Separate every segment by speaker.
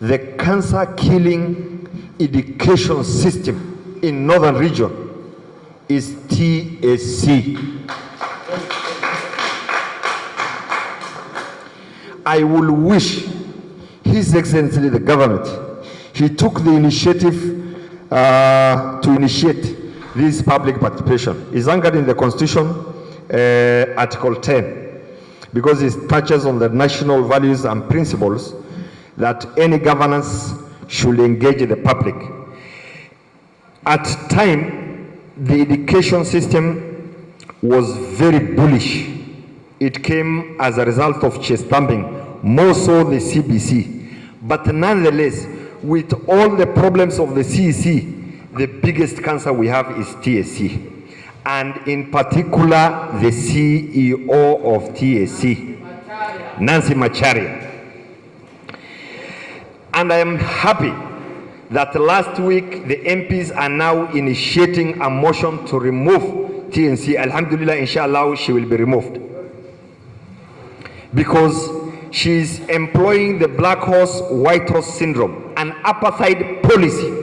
Speaker 1: the cancer-killing education system in Northern Region is TSC. I will wish His Excellency the government, he took the initiative to initiate this public participation. It's anchored in the Constitution, Article 10, because it touches on the national values and principles that any governance should engage the public. At time, the education system was very bullish. It came as a result of chest thumping, more so the CBC. But nonetheless, with all the problems of the CEC, the biggest cancer we have is TSC. And in particular, the CEO of TSC, Nancy Macharia. And I am happy that last week the MPs are now initiating a motion to remove TNC. Alhamdulillah, inshallah, she will be removed. Because she is employing the black horse, white horse syndrome, an apartheid policy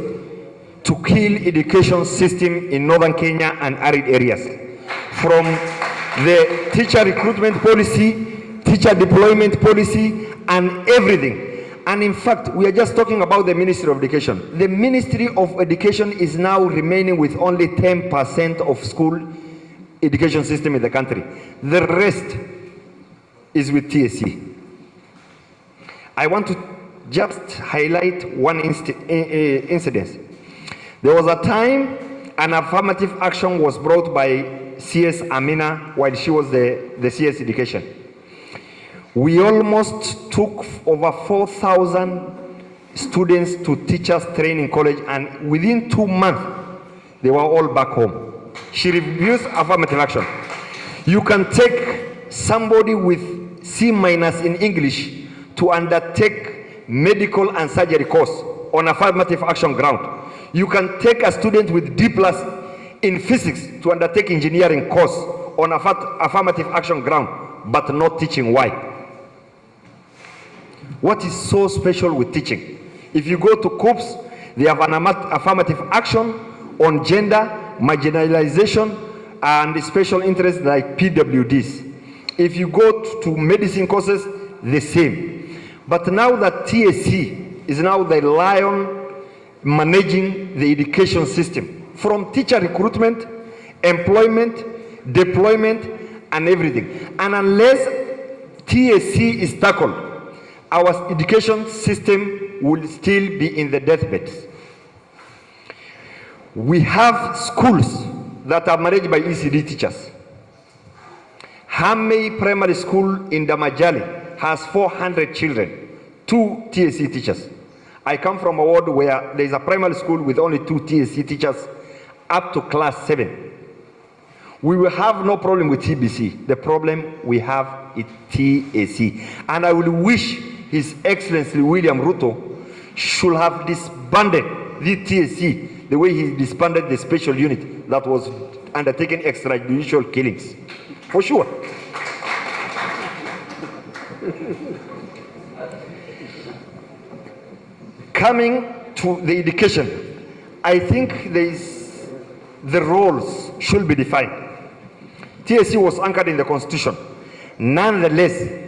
Speaker 1: to kill education system in northern Kenya and arid areas. From the teacher recruitment policy, teacher deployment policy, and everything. And in fact, we are just talking about the Ministry of Education. The Ministry of Education is now remaining with only 10% of school education system in the country. The rest is with TSC. I want to just highlight one incident. There was a time an affirmative action was brought by CS Amina while she was the CS Education. We almost took over 4,000 students to teachers training college, and within 2 months, they were all back home. She refused affirmative action. You can take somebody with C- in English to undertake medical and surgery course on affirmative action ground. You can take a student with D+ in physics to undertake engineering course on affirmative action ground, but not teaching. Why? What is so special with teaching? If you go to COOPS, they have an affirmative action on gender, marginalization, and special interests like PWDs. If you go to medicine courses, the same. But now that TSC is now the lion managing the education system, from teacher recruitment, employment, deployment, and everything. And unless TSC is tackled, our education system will still be in the deathbed. We have schools that are managed by ECD teachers. Hamei Primary School in Damajali has 400 children, 2 TSC teachers. I come from a ward where there is a primary school with only 2 TSC teachers up to class 7. We will have no problem with TBC. The problem we have is TSC. And I will wish His Excellency William Ruto should have disbanded the TSC the way he disbanded the special unit that was undertaking extrajudicial killings. For sure. Coming to the education, I think the roles should be defined. TSC was anchored in the Constitution. Nonetheless,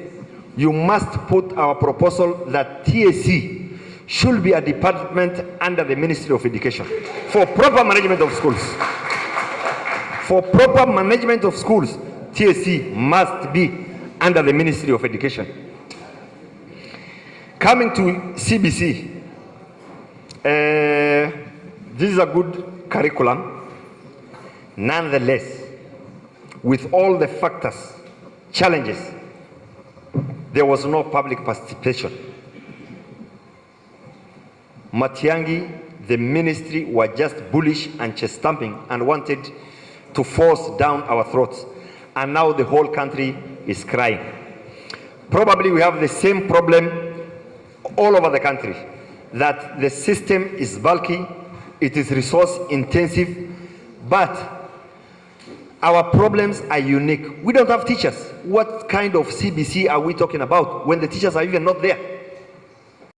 Speaker 1: you must put our proposal that TSC should be a department under the Ministry of Education for proper management of schools. For proper management of schools, TSC must be under the Ministry of Education. Coming to CBC, this is a good curriculum. Nonetheless, with all the factors, challenges, there was no public participation. Matiangi, the ministry, were just bullish and chest thumping and wanted to force down our throats. And now the whole country is crying. Probably we have the same problem all over the country, that the system is bulky, it is resource intensive, but our problems are unique. We don't have teachers. What kind of CBC are we talking about when the teachers are even not there?